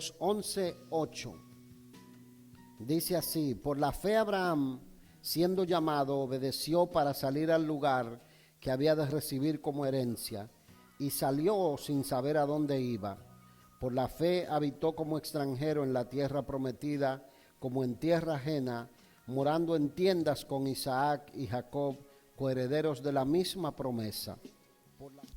Hebreos 11:8. Dice así: por la fe Abraham, siendo llamado, obedeció para salir al lugar que había de recibir como herencia, y salió sin saber a dónde iba. Por la fe habitó como extranjero en la tierra prometida, como en tierra ajena, morando en tiendas con Isaac y Jacob, coherederos de la misma promesa.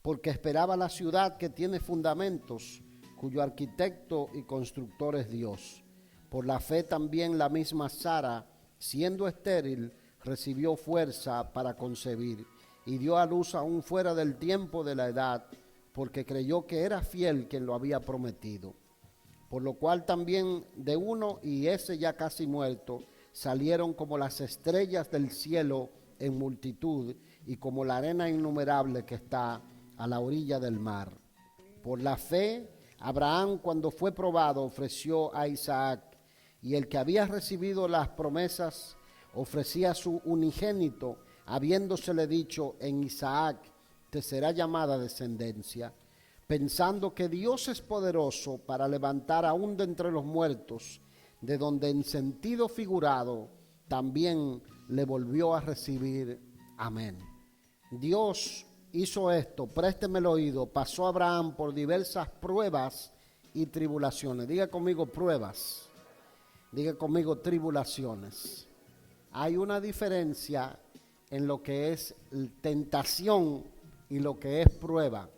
Porque esperaba la ciudad que tiene fundamentos, cuyo arquitecto y constructor es Dios. Por la fe también la misma Sara, siendo estéril, recibió fuerza para concebir, y dio a luz aún fuera del tiempo de la edad, porque creyó que era fiel quien lo había prometido. Por lo cual también de uno, y ese ya casi muerto, salieron como las estrellas del cielo en multitud, y como la arena innumerable que está a la orilla del mar. Por la fe, Abraham, cuando fue probado, ofreció a Isaac, y el que había recibido las promesas ofrecía su unigénito, habiéndosele dicho: en Isaac te será llamada descendencia, pensando que Dios es poderoso para levantar aún de entre los muertos, de donde en sentido figurado también le volvió a recibir. Amén. Dios hizo esto, présteme el oído, pasó a Abraham por diversas pruebas y tribulaciones. Diga conmigo pruebas, diga conmigo tribulaciones. Hay una diferencia en lo que es tentación y lo que es prueba,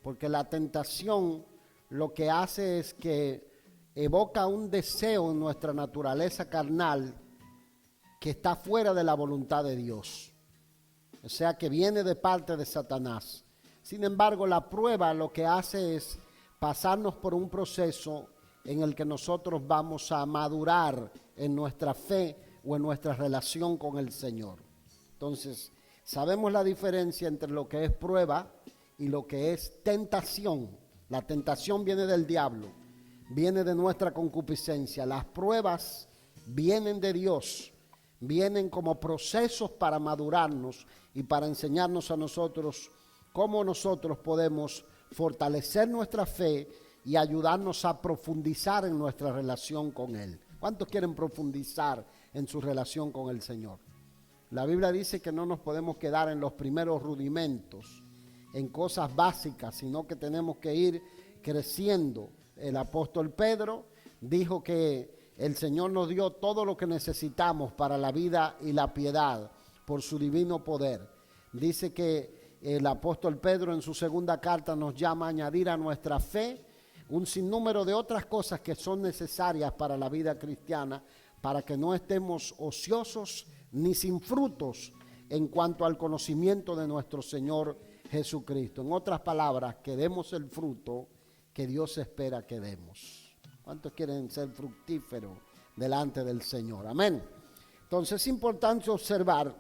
porque la tentación lo que hace es que evoca un deseo en nuestra naturaleza carnal que está fuera de la voluntad de Dios, o sea que viene de parte de Satanás. Sin embargo, la prueba lo que hace es pasarnos por un proceso en el que nosotros vamos a madurar en nuestra fe o en nuestra relación con el Señor. Entonces, sabemos la diferencia entre lo que es prueba y lo que es tentación. La tentación viene del diablo, viene de nuestra concupiscencia. Las pruebas vienen de Dios, vienen como procesos para madurarnos y para enseñarnos a nosotros cómo nosotros podemos fortalecer nuestra fe y ayudarnos a profundizar en nuestra relación con Él. ¿Cuántos quieren profundizar en su relación con el Señor? La Biblia dice que no nos podemos quedar en los primeros rudimentos, en cosas básicas, sino que tenemos que ir creciendo. El apóstol Pedro dijo que el Señor nos dio todo lo que necesitamos para la vida y la piedad por su divino poder. Dice que el apóstol Pedro en su segunda carta nos llama a añadir a nuestra fe un sinnúmero de otras cosas que son necesarias para la vida cristiana, para que no estemos ociosos ni sin frutos en cuanto al conocimiento de nuestro Señor Jesucristo. En otras palabras, que demos el fruto que Dios espera que demos. ¿Cuántos quieren ser fructíferos delante del Señor? Amén. Entonces es importante observar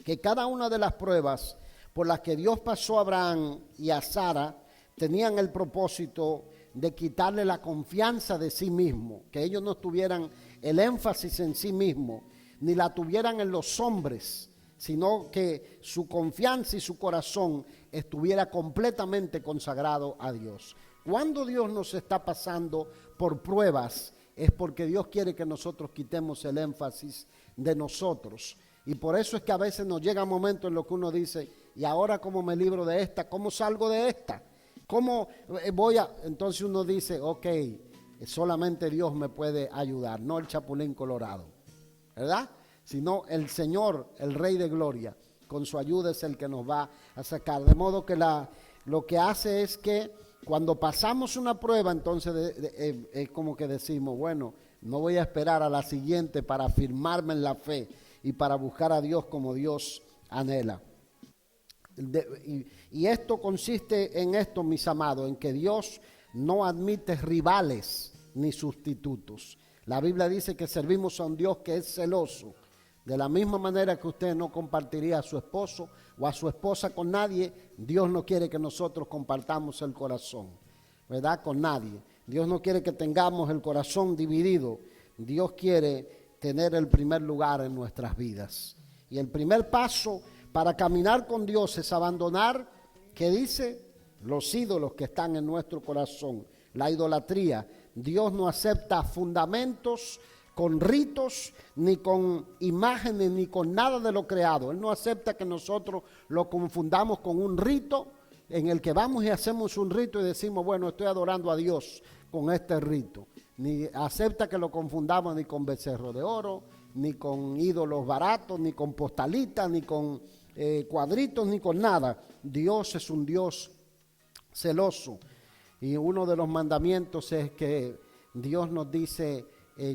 que cada una de las pruebas por las que Dios pasó a Abraham y a Sara tenían el propósito de quitarle la confianza de sí mismo, que ellos no tuvieran el énfasis en sí mismo, ni la tuvieran en los hombres, sino que su confianza y su corazón estuviera completamente consagrado a Dios. Cuando Dios nos está pasando por pruebas, es porque Dios quiere que nosotros quitemos el énfasis de nosotros. Y por eso es que a veces nos llega un momento en lo que uno dice: ¿y ahora cómo me libro de esta? ¿Cómo salgo de esta? ¿Cómo voy a...? Entonces uno dice: ok, solamente Dios me puede ayudar, no el chapulín colorado, ¿verdad? Sino el Señor, el Rey de Gloria, con su ayuda es el que nos va a sacar. De modo que lo que hace es que cuando pasamos una prueba, entonces es como que decimos: bueno, no voy a esperar a la siguiente para afirmarme en la fe y para buscar a Dios como Dios anhela. Y esto consiste en esto, mis amados, en que Dios no admite rivales ni sustitutos. La Biblia dice que servimos a un Dios que es celoso. De la misma manera que usted no compartiría a su esposo o a su esposa con nadie, Dios no quiere que nosotros compartamos el corazón, ¿verdad? Con nadie. Dios no quiere que tengamos el corazón dividido. Dios quiere tener el primer lugar en nuestras vidas. Y el primer paso para caminar con Dios es abandonar, ¿qué dice? Los ídolos que están en nuestro corazón, la idolatría. Dios no acepta fundamentos con ritos, ni con imágenes, ni con nada de lo creado. Él no acepta que nosotros lo confundamos con un rito en el que vamos y hacemos un rito y decimos, bueno, estoy adorando a Dios con este rito. Ni acepta que lo confundamos ni con becerro de oro, ni con ídolos baratos, ni con postalitas, ni con cuadritos, ni con nada. Dios es un Dios celoso. Y uno de los mandamientos es que Dios nos dice,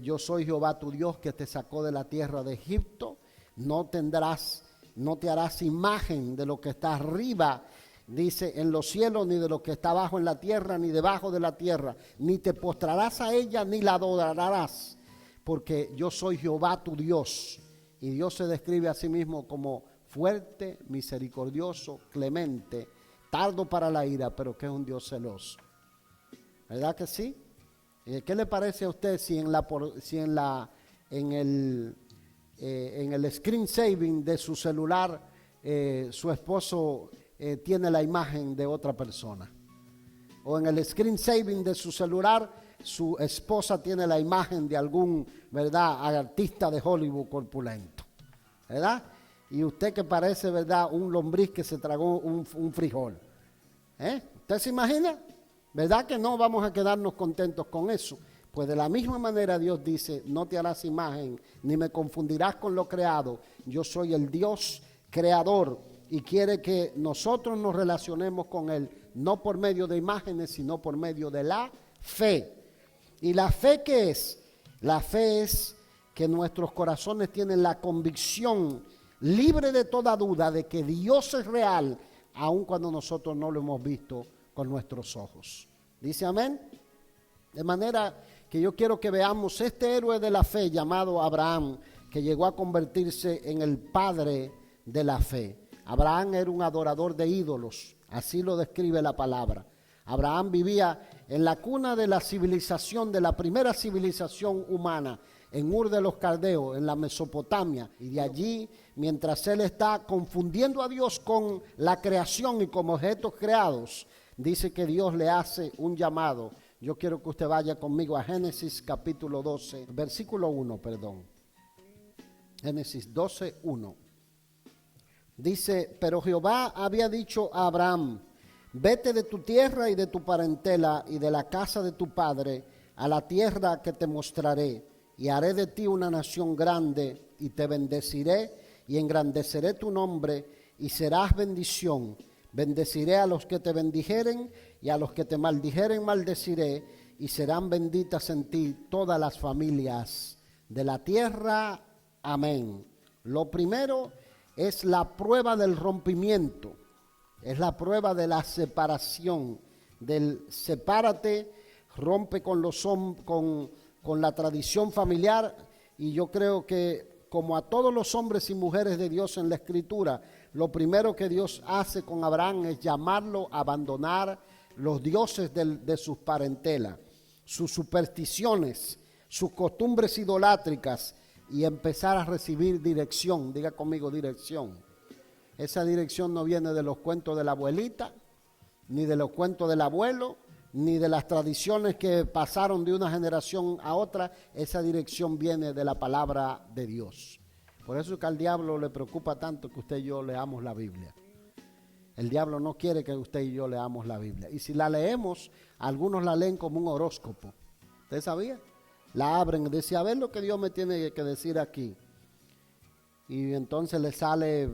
yo soy Jehová tu Dios que te sacó de la tierra de Egipto. No te harás imagen de lo que está arriba, dice, en los cielos, ni de lo que está abajo en la tierra, ni debajo de la tierra, ni te postrarás a ella, ni la adorarás, porque yo soy Jehová tu Dios. Y Dios se describe a sí mismo como fuerte, misericordioso, clemente, tardo para la ira, pero que es un Dios celoso. ¿Verdad que sí? ¿Qué le parece a usted si en el screen saving de su celular su esposo tiene la imagen de otra persona? O en el screen saving de su celular su esposa tiene la imagen de algún, ¿verdad?, artista de Hollywood corpulento, ¿verdad? Y usted que parece, ¿verdad?, un lombriz que se tragó un frijol. ¿Usted se imagina? ¿Verdad que no vamos a quedarnos contentos con eso? Pues de la misma manera Dios dice, no te harás imagen, ni me confundirás con lo creado. Yo soy el Dios creador y quiere que nosotros nos relacionemos con Él, no por medio de imágenes, sino por medio de la fe. ¿Y la fe qué es? La fe es que nuestros corazones tienen la convicción libre de toda duda de que Dios es real, aun cuando nosotros no lo hemos visto con nuestros ojos. ¿Dice amén? De manera que yo quiero que veamos este héroe de la fe llamado Abraham, que llegó a convertirse en el padre de la fe. Abraham era un adorador de ídolos, así lo describe la palabra. Abraham vivía en la cuna de la civilización, de la primera civilización humana, en Ur de los Caldeos, en la Mesopotamia. Y de allí, mientras él está confundiendo a Dios con la creación y con objetos creados, dice que Dios le hace un llamado. Yo quiero que usted vaya conmigo a Génesis capítulo 12, versículo 1, perdón. Génesis 12, 1. Dice, pero Jehová había dicho a Abraham, vete de tu tierra y de tu parentela y de la casa de tu padre a la tierra que te mostraré, y haré de ti una nación grande, y te bendeciré y engrandeceré tu nombre, y serás bendición. Bendeciré a los que te bendijeren, y a los que te maldijeren maldeciré, y serán benditas en ti todas las familias de la tierra. Amén. Lo primero es la prueba del rompimiento, es la prueba de la separación, del sepárate, rompe con la tradición familiar. Y yo creo que como a todos los hombres y mujeres de Dios en la Escritura, lo primero que Dios hace con Abraham es llamarlo a abandonar los dioses de sus parentelas, sus supersticiones, sus costumbres idolátricas, y empezar a recibir dirección. Diga conmigo, dirección. Esa dirección no viene de los cuentos de la abuelita, ni de los cuentos del abuelo, ni de las tradiciones que pasaron de una generación a otra. Esa dirección viene de la palabra de Dios. Por eso es que al diablo le preocupa tanto que usted y yo leamos la Biblia. El diablo no quiere que usted y yo leamos la Biblia. Y si la leemos, algunos la leen como un horóscopo. ¿Usted sabía? La abren y dicen, a ver lo que Dios me tiene que decir aquí. Y entonces le sale,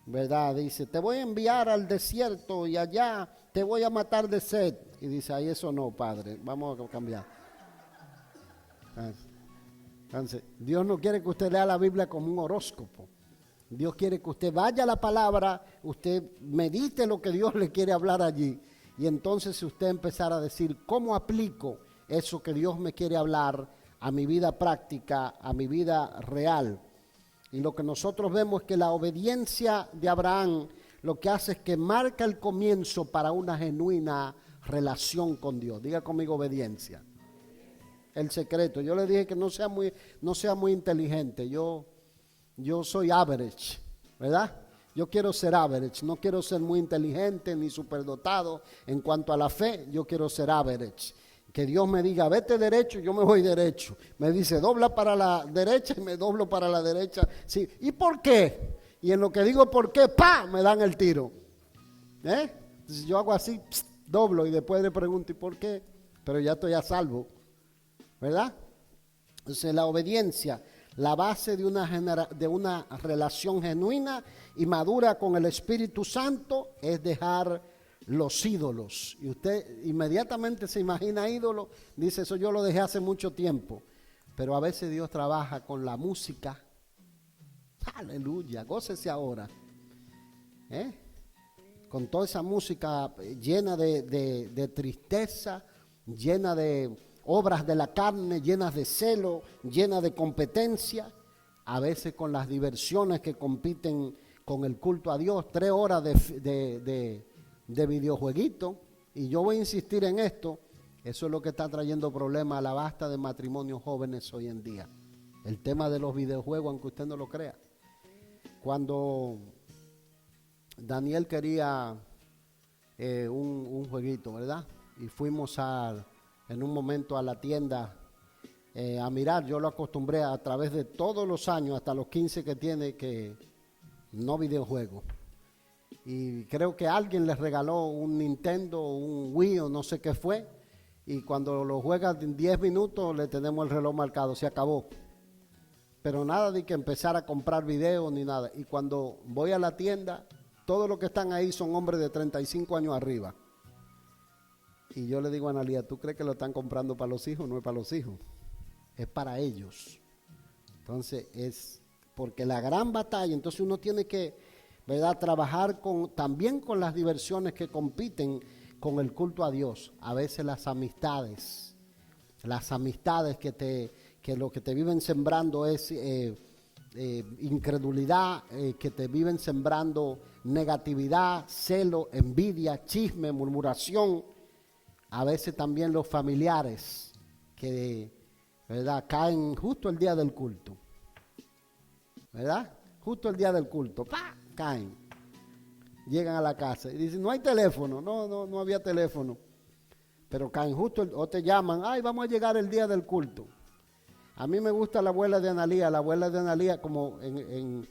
¿verdad? Dice, te voy a enviar al desierto y allá te voy a matar de sed. Y dice, ay, eso no, padre, vamos a cambiar. Entonces, Dios no quiere que usted lea la Biblia como un horóscopo. Dios quiere que usted vaya a la palabra, usted medite lo que Dios le quiere hablar allí. Y entonces usted empezará a decir, ¿cómo aplico eso que Dios me quiere hablar a mi vida práctica, a mi vida real? Y lo que nosotros vemos es que la obediencia de Abraham lo que hace es que marca el comienzo para una genuina relación con Dios. Diga conmigo, obediencia. El secreto. Yo le dije que no sea muy inteligente. Yo soy average, ¿verdad? Yo quiero ser average. No quiero ser muy inteligente ni superdotado. En cuanto a la fe, yo quiero ser average. Que Dios me diga, vete derecho, yo me voy derecho. Me dice, dobla para la derecha y me doblo para la derecha. Sí. ¿Y por qué? Y en lo que digo por qué, ¡pa!, me dan el tiro. Entonces yo hago así, pst, doblo y después le pregunto, ¿y por qué? Pero ya estoy a salvo, ¿verdad? Entonces la obediencia, la base de una relación genuina y madura con el Espíritu Santo es dejar los ídolos. Y usted inmediatamente se imagina ídolos, dice, eso yo lo dejé hace mucho tiempo. Pero a veces Dios trabaja con la música. Aleluya, gócese ahora. Con toda esa música llena de tristeza, llena de obras de la carne, llenas de celo, llena de competencia, a veces con las diversiones que compiten con el culto a Dios, 3 horas de videojueguito, y yo voy a insistir en esto, eso es lo que está trayendo problemas a la vasta de matrimonios jóvenes hoy en día, el tema de los videojuegos, aunque usted no lo crea. Cuando Daniel quería un jueguito, ¿verdad? Y fuimos en un momento a la tienda a mirar. Yo lo acostumbré a través de todos los años, hasta los 15 que tiene, que no videojuego. Y creo que alguien les regaló un Nintendo, un Wii o no sé qué fue. Y cuando lo juegas en 10 minutos le tenemos el reloj marcado, se acabó. Pero nada de que empezar a comprar videos ni nada. Y cuando voy a la tienda, todos los que están ahí son hombres de 35 años arriba. Y yo le digo a Analia, ¿tú crees que lo están comprando para los hijos? No es para los hijos, es para ellos. Entonces es porque la gran batalla, entonces uno tiene que, ¿verdad?, trabajar también con las diversiones que compiten con el culto a Dios. A veces las amistades que lo que te viven sembrando es incredulidad, que te viven sembrando negatividad, celo, envidia, chisme, murmuración. A veces también los familiares que, ¿verdad?, caen justo el día del culto, ¿verdad? Justo el día del culto, ¡pah!, caen. Llegan a la casa y dicen, no hay teléfono. No había teléfono. Pero caen justo, o te llaman, ay, vamos a llegar el día del culto. A mí me gusta la abuela de Analía, como en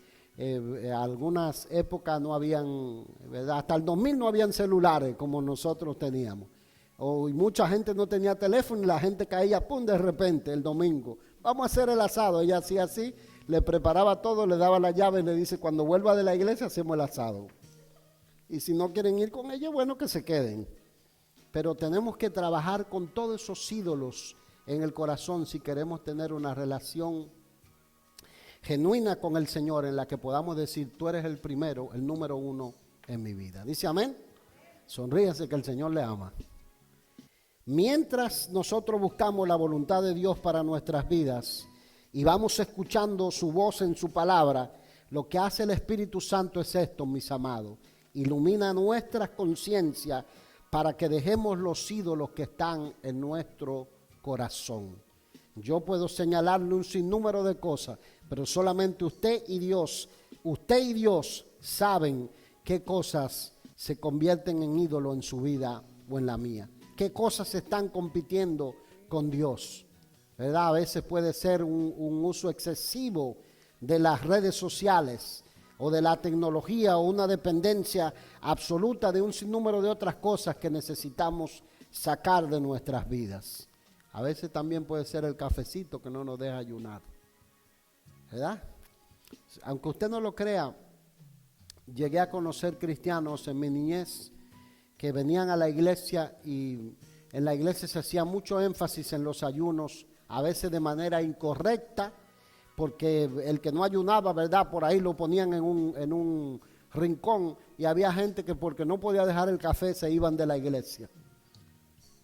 algunas épocas no habían, ¿verdad? Hasta el 2000 no habían celulares como nosotros teníamos. Y mucha gente no tenía teléfono y la gente caía, pum, de repente el domingo. Vamos a hacer el asado. Ella hacía así, le preparaba todo, le daba la llave y le dice, cuando vuelva de la iglesia hacemos el asado. Y si no quieren ir con ella, bueno, que se queden. Pero tenemos que trabajar con todos esos ídolos en el corazón si queremos tener una relación genuina con el Señor en la que podamos decir, tú eres el primero, el número 1 en mi vida. Dice amén. Sonríase que el Señor le ama. Mientras nosotros buscamos la voluntad de Dios para nuestras vidas y vamos escuchando su voz en su palabra, lo que hace el Espíritu Santo es esto, mis amados. Ilumina nuestras conciencias para que dejemos los ídolos que están en nuestro corazón. Yo puedo señalarle un sinnúmero de cosas, pero solamente usted y Dios saben qué cosas se convierten en ídolo en su vida o en la mía. Qué cosas están compitiendo con Dios, ¿verdad? A veces puede ser un uso excesivo de las redes sociales o de la tecnología o una dependencia absoluta de un sinnúmero de otras cosas que necesitamos sacar de nuestras vidas. A veces también puede ser el cafecito que no nos deja ayunar, ¿verdad? Aunque usted no lo crea, llegué a conocer cristianos en mi niñez que venían a la iglesia y en la iglesia se hacía mucho énfasis en los ayunos, a veces de manera incorrecta, porque el que no ayunaba, ¿verdad?, por ahí lo ponían en un rincón y había gente que porque no podía dejar el café se iban de la iglesia.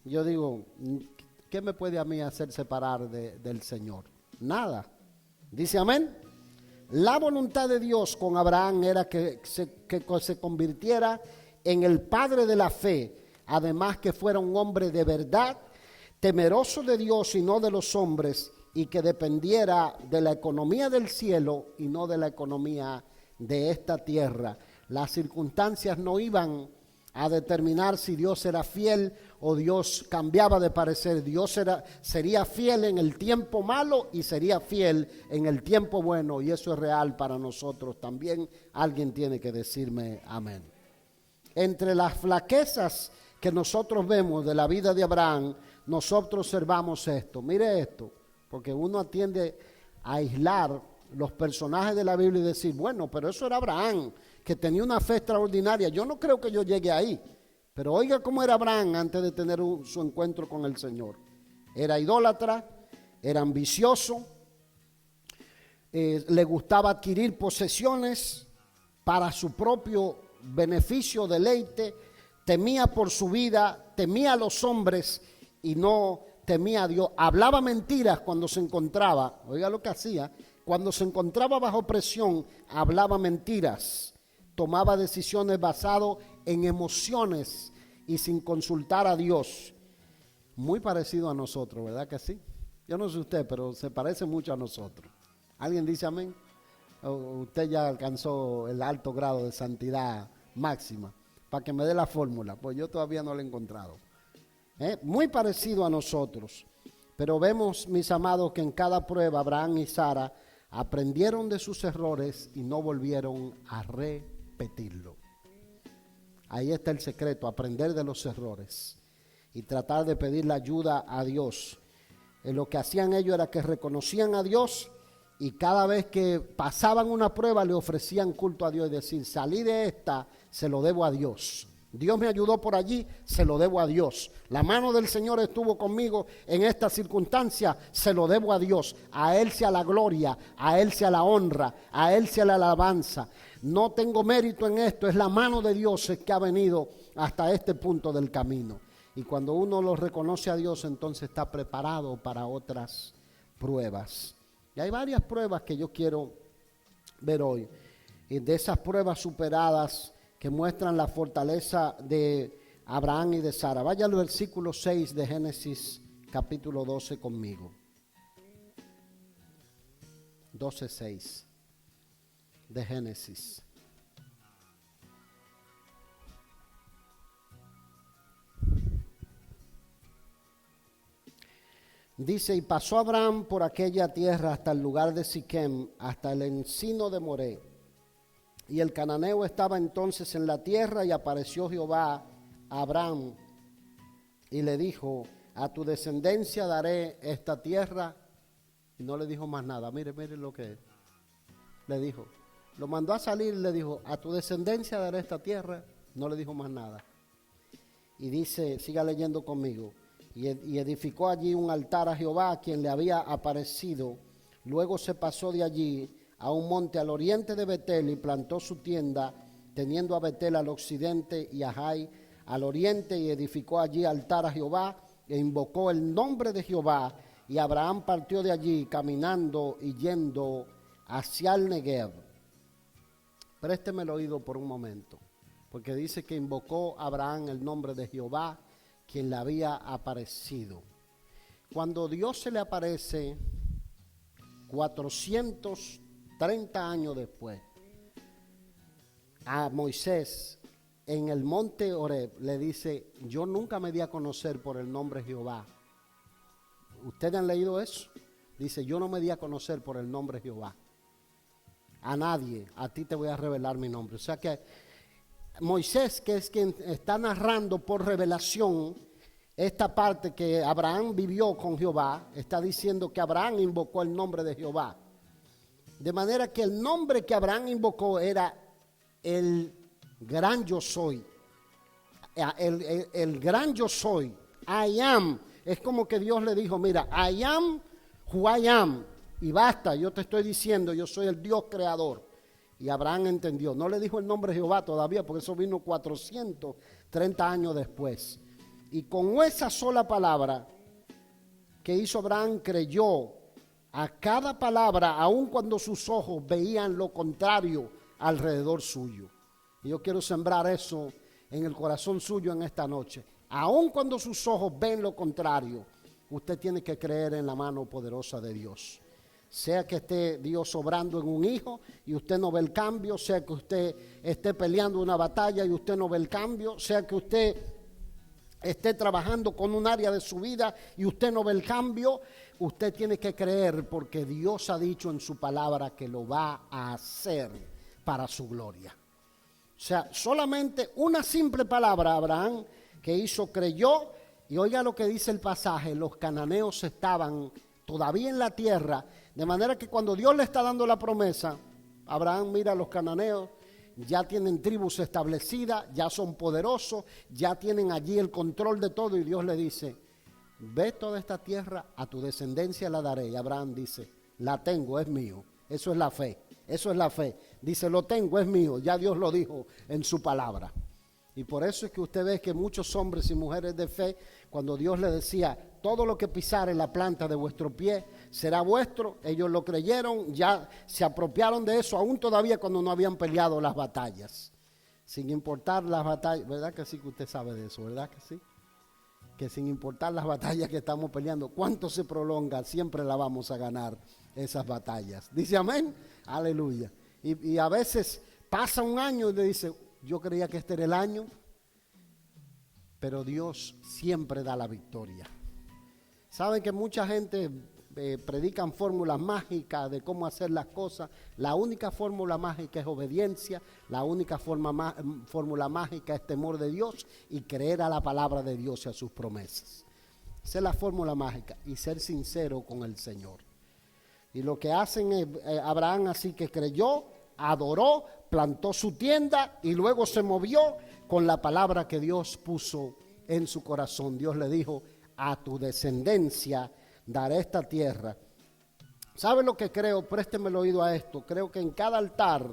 Yo digo, ¿qué me puede a mí hacer separar del Señor? Nada. Dice amén. La voluntad de Dios con Abraham era que se convirtiera en el padre de la fe, además que fuera un hombre de verdad, temeroso de Dios y no de los hombres, y que dependiera de la economía del cielo y no de la economía de esta tierra. Las circunstancias no iban a determinar si Dios era fiel o Dios cambiaba de parecer. Dios sería fiel en el tiempo malo y sería fiel en el tiempo bueno, y eso es real para nosotros también. Alguien tiene que decirme amén. Entre las flaquezas que nosotros vemos de la vida de Abraham, nosotros observamos esto. Mire esto, porque uno tiende a aislar los personajes de la Biblia y decir, bueno, pero eso era Abraham, que tenía una fe extraordinaria. Yo no creo que yo llegue ahí. Pero oiga cómo era Abraham antes de tener su encuentro con el Señor. Era idólatra, era ambicioso, le gustaba adquirir posesiones para su propio beneficio, deleite, temía por su vida, temía a los hombres y no temía a Dios. Hablaba mentiras cuando se encontraba, oiga lo que hacía, cuando se encontraba bajo presión, hablaba mentiras. Tomaba decisiones basadas en emociones y sin consultar a Dios. Muy parecido a nosotros, ¿verdad que sí? Yo no sé usted, pero se parece mucho a nosotros. ¿Alguien dice amén? ¿O usted ya alcanzó el alto grado de santidad máxima? Para que me dé la fórmula, pues yo todavía no la he encontrado. Muy parecido a nosotros. Pero vemos, mis amados, que en cada prueba Abraham y Sara aprendieron de sus errores y no volvieron a repetirlo. Ahí está el secreto, aprender de los errores y tratar de pedir la ayuda a Dios. Lo que hacían ellos era que reconocían a Dios y cada vez que pasaban una prueba le ofrecían culto a Dios y decir, salí de esta, se lo debo a Dios. Dios me ayudó por allí, se lo debo a Dios. La mano del Señor estuvo conmigo en esta circunstancia, se lo debo a Dios. A Él sea la gloria, a Él sea la honra, a Él sea la alabanza. No tengo mérito en esto, es la mano de Dios que ha venido hasta este punto del camino. Y cuando uno lo reconoce a Dios, entonces está preparado para otras pruebas. Y hay varias pruebas que yo quiero ver hoy. Y de esas pruebas superadas que muestran la fortaleza de Abraham y de Sara. Vaya al versículo 6 de Génesis capítulo 12 conmigo. 12:6 de Génesis. Dice, y pasó Abraham por aquella tierra hasta el lugar de Siquem, hasta el encino de Moré. Y el cananeo estaba entonces en la tierra, y apareció Jehová a Abraham y le dijo, a tu descendencia daré esta tierra. Y no le dijo más nada. Mire lo que le dijo. Lo mandó a salir y le dijo, a tu descendencia daré esta tierra. No le dijo más nada. Y dice, siga leyendo conmigo. Y edificó allí un altar a Jehová, a quien le había aparecido. Luego se pasó de allí a un monte al oriente de Betel y plantó su tienda, teniendo a Betel al occidente y a Jai al oriente, y edificó allí altar a Jehová e invocó el nombre de Jehová. Y Abraham partió de allí caminando y yendo hacia el Negev. Présteme el oído por un momento, porque dice que invocó Abraham el nombre de Jehová, quien le había aparecido. Cuando Dios se le aparece 430 años después a Moisés en el monte Horeb, le dice, yo nunca me di a conocer por el nombre Jehová. ¿Ustedes han leído eso? Dice, yo no me di a conocer por el nombre Jehová. A nadie, a ti te voy a revelar mi nombre. O sea que Moisés, que es quien está narrando por revelación esta parte que Abraham vivió con Jehová, está diciendo que Abraham invocó el nombre de Jehová. De manera que el nombre que Abraham invocó era el gran yo soy. El gran yo soy. I am. Es como que Dios le dijo, mira, I am who I am. Y basta, yo te estoy diciendo, yo soy el Dios creador. Y Abraham entendió. No le dijo el nombre de Jehová todavía, porque eso vino 430 años después. Y con esa sola palabra que hizo Abraham, creyó a cada palabra, aun cuando sus ojos veían lo contrario alrededor suyo. Y yo quiero sembrar eso en el corazón suyo en esta noche. Aun cuando sus ojos ven lo contrario, usted tiene que creer en la mano poderosa de Dios. sea que esté Dios obrando en un hijo y usted no ve el cambio, sea que usted esté peleando una batalla y usted no ve el cambio, sea que usted esté trabajando con un área de su vida y usted no ve el cambio, usted tiene que creer porque Dios ha dicho en su palabra que lo va a hacer para su gloria. O sea, solamente una simple palabra Abraham que hizo, creyó, y oiga lo que dice el pasaje, los cananeos estaban todavía en la tierra, de manera que cuando Dios le está dando la promesa, Abraham mira a los cananeos, ya tienen tribus establecidas, ya son poderosos, ya tienen allí el control de todo y Dios le dice, ve toda esta tierra, a tu descendencia la daré. Y Abraham dice, la tengo, es mío. Eso es la fe, eso es la fe. Dice, lo tengo, es mío, ya Dios lo dijo en su palabra. Y por eso es que usted ve que muchos hombres y mujeres de fe, cuando Dios les decía, todo lo que pisare la planta de vuestro pie será vuestro, ellos lo creyeron, ya se apropiaron de eso, aún todavía cuando no habían peleado las batallas. Sin importar las batallas, ¿verdad que sí que usted sabe de eso, verdad que sí? Que sin importar las batallas que estamos peleando, cuánto se prolonga, siempre la vamos a ganar esas batallas. Dice amén, aleluya. Y a veces pasa un año y le dice, yo creía que este era el año, pero Dios siempre da la victoria. Saben que mucha gente predican fórmulas mágicas de cómo hacer las cosas. La única fórmula mágica es obediencia, la única fórmula mágica es temor de Dios y creer a la palabra de Dios y a sus promesas. Esa es la fórmula mágica y ser sincero con el Señor. Y lo que hacen es, Abraham así que creyó, adoró, plantó su tienda y luego se movió con la palabra que Dios puso en su corazón. Dios le dijo, a tu descendencia daré esta tierra. ¿Sabe lo que creo? Présteme el oído a esto. Creo que en cada altar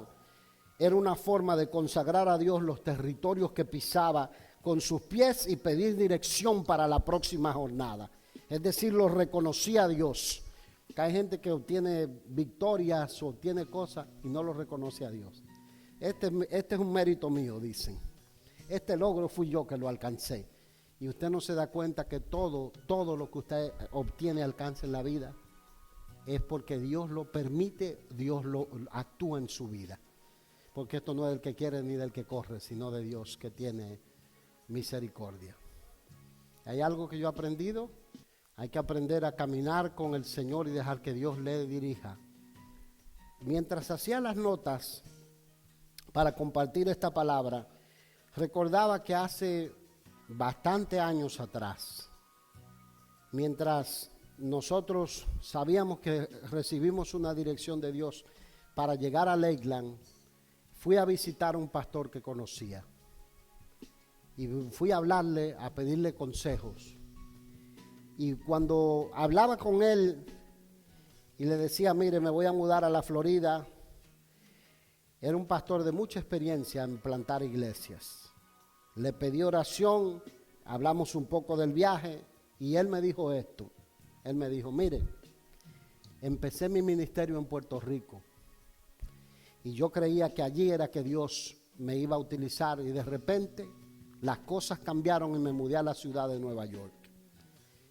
era una forma de consagrar a Dios los territorios que pisaba con sus pies y pedir dirección para la próxima jornada. Es decir, lo reconocía a Dios. Que hay gente que obtiene victorias o obtiene cosas y no lo reconoce a Dios. Este es un mérito mío, dicen. Este logro fui yo que lo alcancé. Y usted no se da cuenta que todo lo que usted obtiene, alcanza en la vida, es porque Dios lo permite, Dios lo actúa en su vida. Porque esto no es del que quiere ni del que corre, sino de Dios que tiene misericordia. ¿Hay algo que yo he aprendido? Hay que aprender a caminar con el Señor y dejar que Dios le dirija. Mientras hacía las notas para compartir esta palabra, recordaba que hace bastante años atrás, mientras nosotros sabíamos que recibimos una dirección de Dios para llegar a Lakeland, fui a visitar a un pastor que conocía y fui a hablarle, a pedirle consejos. Y cuando hablaba con él y le decía, mire, me voy a mudar a la Florida, era un pastor de mucha experiencia en plantar iglesias. Le pedí oración, hablamos un poco del viaje y él me dijo esto. Él me dijo, mire, empecé mi ministerio en Puerto Rico y yo creía que allí era que Dios me iba a utilizar y de repente las cosas cambiaron y me mudé a la ciudad de Nueva York.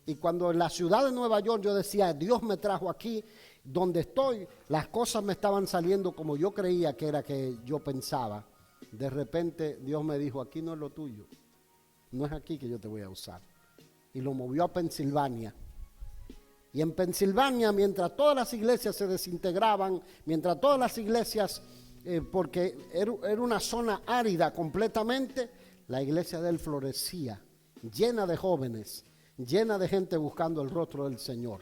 Y cuando en la ciudad de Nueva York yo decía, Dios me trajo aquí, donde estoy, las cosas me estaban saliendo como yo creía que era que yo pensaba. De repente Dios me dijo, aquí no es lo tuyo, no es aquí que yo te voy a usar. Y lo movió a Pensilvania. Y en Pensilvania, mientras todas las iglesias se desintegraban, mientras todas las iglesias, porque era una zona árida completamente, la iglesia de él florecía, llena de jóvenes, llena de gente buscando el rostro del Señor.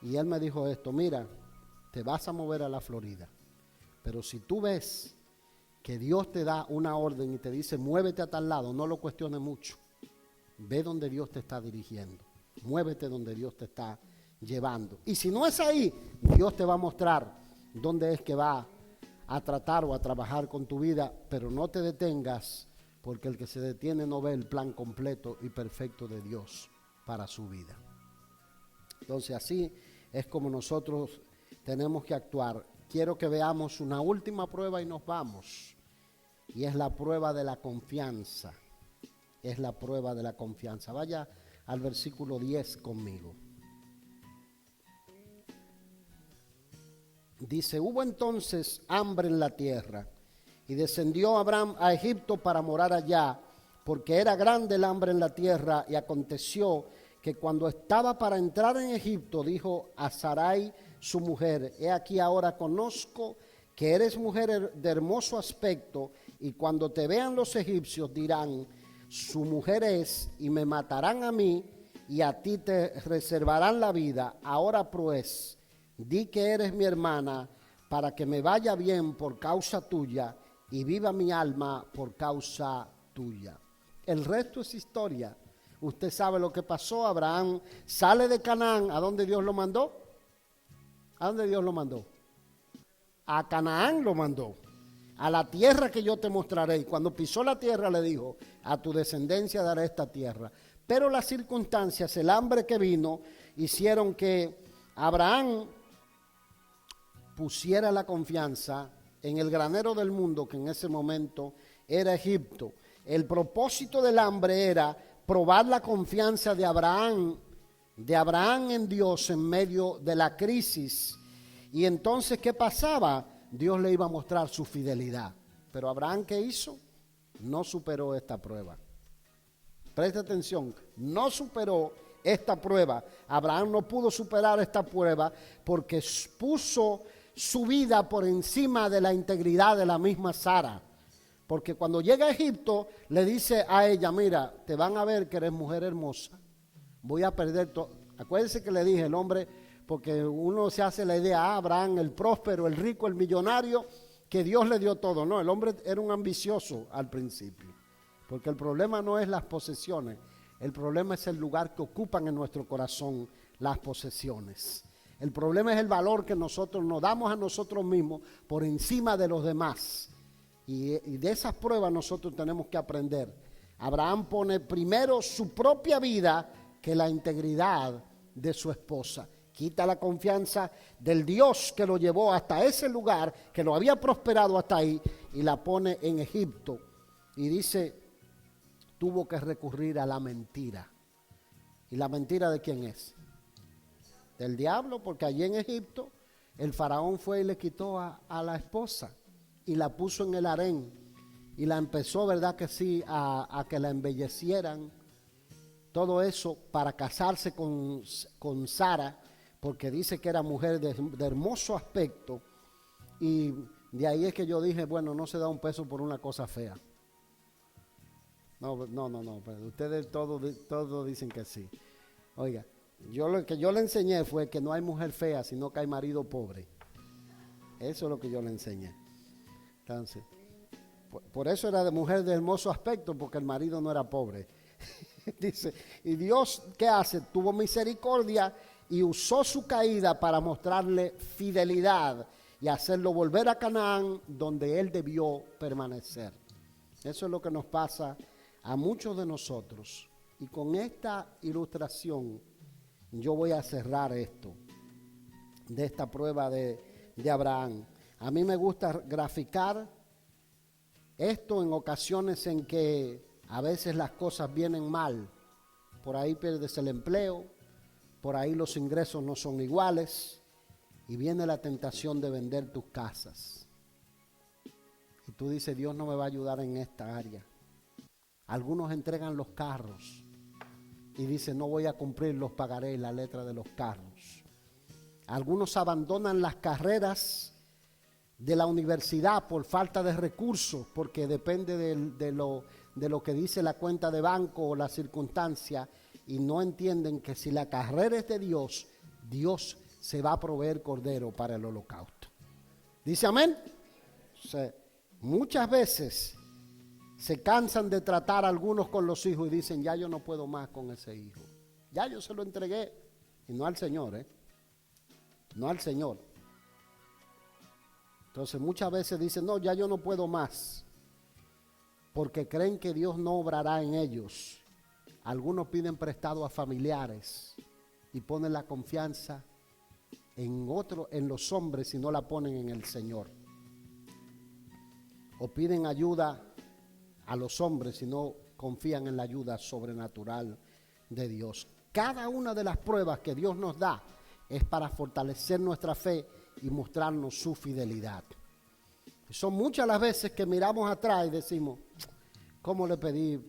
Y él me dijo esto, mira, te vas a mover a la Florida, pero si tú ves que Dios te da una orden y te dice, muévete a tal lado, no lo cuestiones mucho. Ve donde Dios te está dirigiendo. Muévete donde Dios te está llevando. Y si no es ahí, Dios te va a mostrar dónde es que va a tratar o a trabajar con tu vida, pero no te detengas, porque el que se detiene no ve el plan completo y perfecto de Dios para su vida. Entonces así es como nosotros tenemos que actuar. Quiero que veamos una última prueba y nos vamos. Y es la prueba de la confianza. Es la prueba de la confianza. Vaya al versículo 10 conmigo. Dice, hubo entonces hambre en la tierra y descendió Abraham a Egipto para morar allá, porque era grande el hambre en la tierra. Y aconteció que cuando estaba para entrar en Egipto, dijo a Sarai su mujer, he aquí ahora conozco que eres mujer de hermoso aspecto, y cuando te vean los egipcios dirán, su mujer es, y me matarán a mí, y a ti te reservarán la vida. Ahora pues, di que eres mi hermana, para que me vaya bien por causa tuya, y viva mi alma por causa tuya. El resto es historia. Usted sabe lo que pasó. Abraham sale de Canaán. ¿A dónde Dios lo mandó? ¿A dónde Dios lo mandó? A Canaán lo mandó. A la tierra que yo te mostraré. Y cuando pisó la tierra le dijo, a tu descendencia daré esta tierra. Pero las circunstancias, el hambre que vino, hicieron que Abraham pusiera la confianza en el granero del mundo, que en ese momento era Egipto. El propósito del hambre era probar la confianza de Abraham en Dios en medio de la crisis. Y entonces, ¿qué pasaba? Dios le iba a mostrar su fidelidad. Pero Abraham, ¿qué hizo? No superó esta prueba. Presta atención, no superó esta prueba. Abraham no pudo superar esta prueba porque puso su vida por encima de la integridad de la misma Sara. Porque cuando llega a Egipto, le dice a ella, mira, te van a ver que eres mujer hermosa, voy a perder todo. Acuérdense que le dije, el hombre, porque uno se hace la idea, Abraham, el próspero, el rico, el millonario, que Dios le dio todo. No, el hombre era un ambicioso al principio. Porque el problema no es las posesiones, el problema es el lugar que ocupan en nuestro corazón las posesiones. El problema es el valor que nosotros nos damos a nosotros mismos por encima de los demás. Y de esas pruebas nosotros tenemos que aprender. Abraham pone primero su propia vida que la integridad de su esposa. Quita la confianza del Dios que lo llevó hasta ese lugar, que lo había prosperado hasta ahí, y la pone en Egipto. Y dice, tuvo que recurrir a la mentira. ¿Y la mentira de quién es? Del diablo, porque allí en Egipto el faraón fue y le quitó a la esposa y la puso en el harén y la empezó, verdad que sí, a que la embellecieran. Todo eso para casarse con Sara, porque dice que era mujer de hermoso aspecto. Y de ahí es que yo dije, bueno, no se da un peso por una cosa fea. No, pero ustedes todos dicen que sí. Oiga, lo que yo le enseñé fue que no hay mujer fea, sino que hay marido pobre. Eso es lo que yo le enseñé. Entonces, por eso era de mujer de hermoso aspecto, porque el marido no era pobre. Dice, y Dios, ¿qué hace? Tuvo misericordia y usó su caída para mostrarle fidelidad y hacerlo volver a Canaán, donde él debió permanecer. Eso es lo que nos pasa a muchos de nosotros. Y con esta ilustración yo voy a cerrar esto, de esta prueba de Abraham. A mí me gusta graficar esto en ocasiones en que a veces las cosas vienen mal. Por ahí pierdes el empleo, por ahí los ingresos no son iguales y viene la tentación de vender tus casas. Y tú dices, Dios no me va a ayudar en esta área. Algunos entregan los carros y dicen, no voy a cumplir los pagarés, la letra de los carros. Algunos abandonan las carreras de la universidad por falta de recursos, porque depende de lo que dice la cuenta de banco o la circunstancia, y no entienden que si la carrera es de Dios, Dios se va a proveer cordero para el holocausto. ¿Dice amén? O sea, muchas veces se cansan de tratar a algunos con los hijos y dicen, ya yo no puedo más con ese hijo. Ya yo se lo entregué. Y no al Señor, no al Señor. Entonces muchas veces dicen, no, ya yo no puedo más. Porque creen que Dios no obrará en ellos. Algunos piden prestado a familiares y ponen la confianza en los hombres y no la ponen en el Señor. O piden ayuda a los hombres y no confían en la ayuda sobrenatural de Dios. Cada una de las pruebas que Dios nos da es para fortalecer nuestra fe y mostrarnos su fidelidad. Son muchas las veces que miramos atrás y decimos, ¿cómo le pedí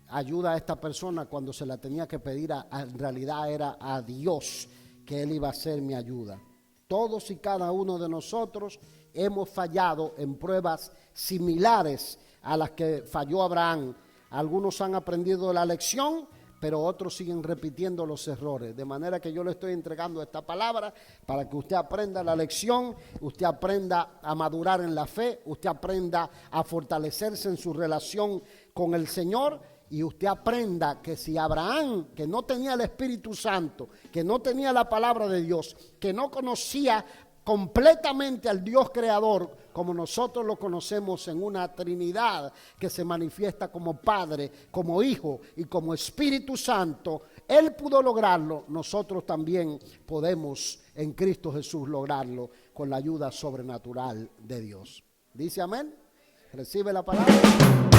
ayuda a esta persona cuando se la tenía que pedir en realidad era a Dios que Él iba a ser mi ayuda? Todos y cada uno de nosotros hemos fallado en pruebas similares a las que falló Abraham. Algunos han aprendido la lección, pero otros siguen repitiendo los errores. De manera que yo le estoy entregando esta palabra para que usted aprenda la lección, usted aprenda a madurar en la fe, usted aprenda a fortalecerse en su relación con el Señor, y usted aprenda que si Abraham, que no tenía el Espíritu Santo, que no tenía la palabra de Dios, que no conocía completamente al Dios creador, como nosotros lo conocemos en una Trinidad que se manifiesta como Padre, como Hijo y como Espíritu Santo, Él pudo lograrlo. Nosotros también podemos en Cristo Jesús lograrlo con la ayuda sobrenatural de Dios. ¿Dice amén? ¿Recibe la palabra?